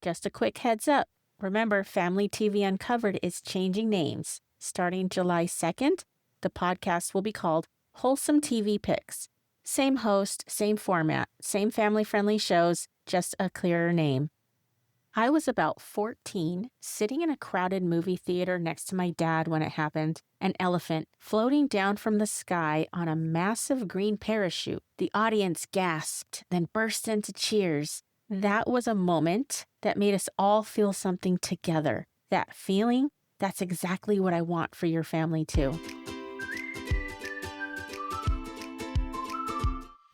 Just a quick heads up. Remember, Family TV Uncovered is changing names. Starting July 2nd, the podcast will be called Wholesome TV Picks. Same host, same format, same family-friendly shows, just a clearer name. I was about 14, sitting in a crowded movie theater next to my dad when it happened. An elephant floating down from the sky on a massive green parachute. The audience gasped, then burst into cheers. That was a moment that made us all feel something together. That feeling, that's exactly what I want for your family too.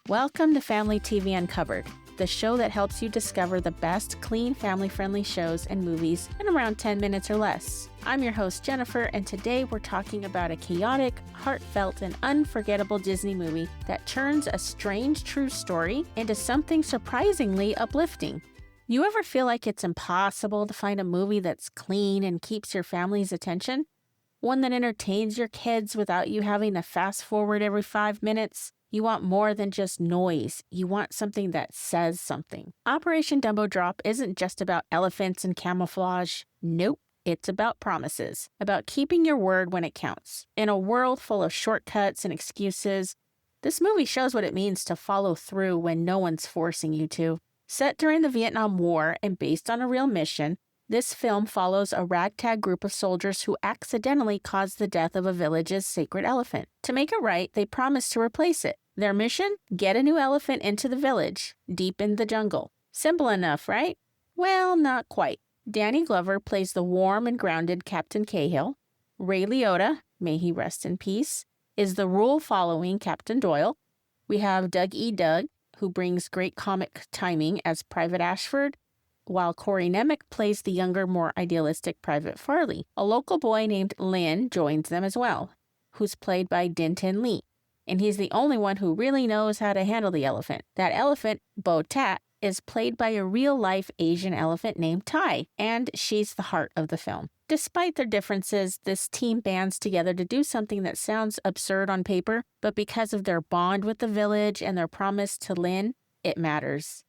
Welcome to Family TV Uncovered, the show that helps you discover the best clean, family-friendly shows and movies in around 10 minutes or less. I'm your host, Jennifer, and today we're talking about a chaotic, heartfelt, and unforgettable Disney movie that turns a strange true story into something surprisingly uplifting. You ever feel like it's impossible to find a movie that's clean and keeps your family's attention? One that entertains your kids without you having to fast forward every 5 minutes? You want more than just noise. You want something that says something. Operation Dumbo Drop isn't just about elephants and camouflage. Nope. It's about promises, about keeping your word when it counts. In a world full of shortcuts and excuses, this movie shows what it means to follow through when no one's forcing you to. Set during the Vietnam War and based on a real mission, this film follows a ragtag group of soldiers who accidentally caused the death of a village's sacred elephant. To make it right, they promise to replace it. Their mission? Get a new elephant into the village, deep in the jungle. Simple enough, right? Well, not quite. Danny Glover plays the warm and grounded Captain Cahill. Ray Liotta, may he rest in peace, is the rule-following Captain Doyle. We have Doug E. Doug, who brings great comic timing as Private Ashford, while Corey Nemec plays the younger, more idealistic Private Farley. A local boy named Lin joins them as well, who's played by Dinton Lee. And he's the only one who really knows how to handle the elephant. That elephant, Bo Tat, is played by a real-life Asian elephant named Tai, and she's the heart of the film. Despite their differences, this team bands together to do something that sounds absurd on paper, but because of their bond with the village and their promise to Lin, it matters.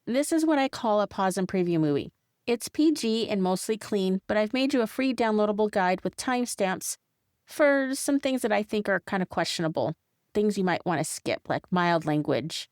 This is what I call a pause and preview movie. It's PG and mostly clean, but I've made you a free downloadable guide with timestamps for some things that I think are kind of questionable. Things you might want to skip, like mild language.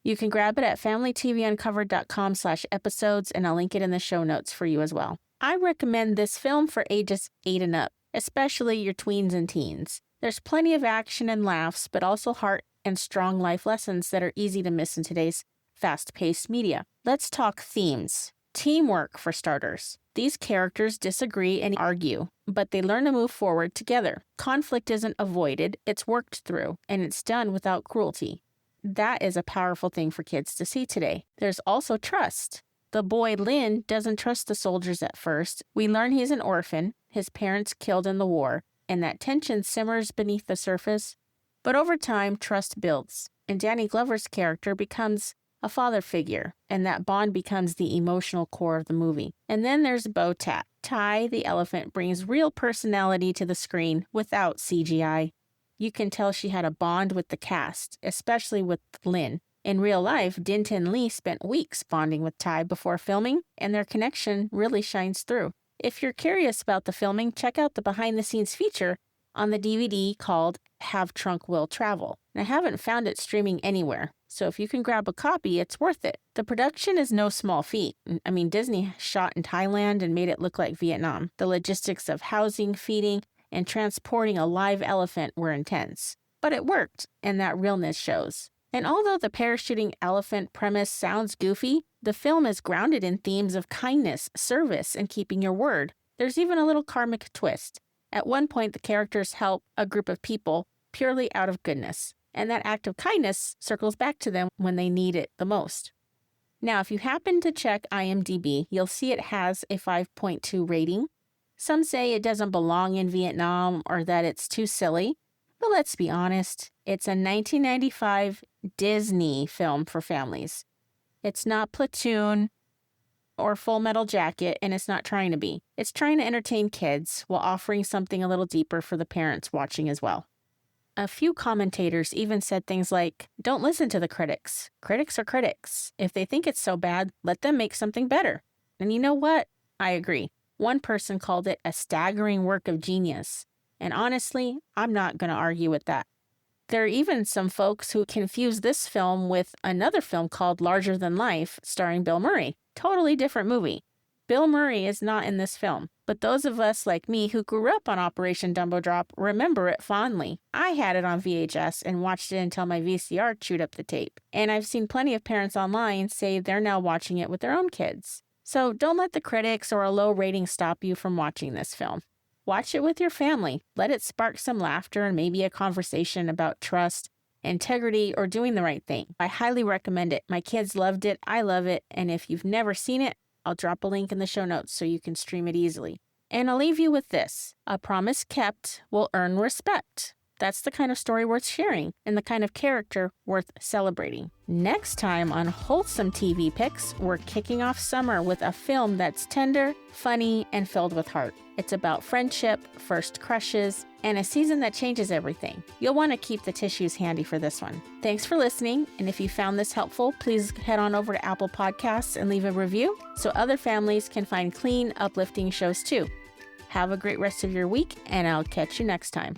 You can grab it at familytvuncovered.com/episodes, and I'll link it in the show notes for you as well. I recommend this film for ages 8 and up, especially your tweens and teens. There's plenty of action and laughs, but also heart and strong life lessons that are easy to miss in today's fast-paced media. Let's talk themes. Teamwork, for starters. These characters disagree and argue, but they learn to move forward together. Conflict isn't avoided, it's worked through, and it's done without cruelty. That is a powerful thing for kids to see today. There's also trust. The boy Lin doesn't trust the soldiers at first. We learn he's an orphan, his parents killed in the war, and that tension simmers beneath the surface. But over time, trust builds, and Danny Glover's character becomes a father figure, and that bond becomes the emotional core of the movie. And then there's Bo Tat. Tai, the elephant, brings real personality to the screen without CGI. You can tell she had a bond with the cast, especially with Lin. In real life, Dinton Lee spent weeks bonding with Tai before filming, and their connection really shines through. If you're curious about the filming, check out the behind-the-scenes feature on the DVD called Have Trunk Will Travel. And I haven't found it streaming anywhere, so if you can grab a copy, it's worth it. The production is no small feat. I mean, Disney shot in Thailand and made it look like Vietnam. The logistics of housing, feeding, and transporting a live elephant were intense. But it worked, and that realness shows. And although the parachuting elephant premise sounds goofy, the film is grounded in themes of kindness, service, and keeping your word. There's even a little karmic twist. At one point, the characters help a group of people purely out of goodness, and that act of kindness circles back to them when they need it the most. Now, if you happen to check IMDb, you'll see it has a 5.2 rating. Some say it doesn't belong in Vietnam or that it's too silly, but let's be honest, it's a 1995 Disney film for families. It's not Platoon or Full Metal Jacket, and it's not trying to be. It's trying to entertain kids while offering something a little deeper for the parents watching as well. A few commentators even said things like, "Don't listen to the critics. Critics are critics. If they think it's so bad, let them make something better." And you know what? I agree. One person called it a staggering work of genius. And honestly, I'm not going to argue with that. There are even some folks who confuse this film with another film called Larger Than Life, starring Bill Murray. Totally different movie. Bill Murray is not in this film, but those of us like me who grew up on Operation Dumbo Drop remember it fondly. I had it on VHS and watched it until my VCR chewed up the tape. And I've seen plenty of parents online say they're now watching it with their own kids. So don't let the critics or a low rating stop you from watching this film. Watch it with your family. Let it spark some laughter and maybe a conversation about trust, integrity, or doing the right thing. I highly recommend it. My kids loved it. I love it. And if you've never seen it, I'll drop a link in the show notes so you can stream it easily. And I'll leave you with this. A promise kept will earn respect. That's the kind of story worth sharing and the kind of character worth celebrating. Next time on Wholesome TV Picks, we're kicking off summer with a film that's tender, funny, and filled with heart. It's about friendship, first crushes, and a season that changes everything. You'll want to keep the tissues handy for this one. Thanks for listening, and if you found this helpful, please head on over to Apple Podcasts and leave a review so other families can find clean, uplifting shows too. Have a great rest of your week, and I'll catch you next time.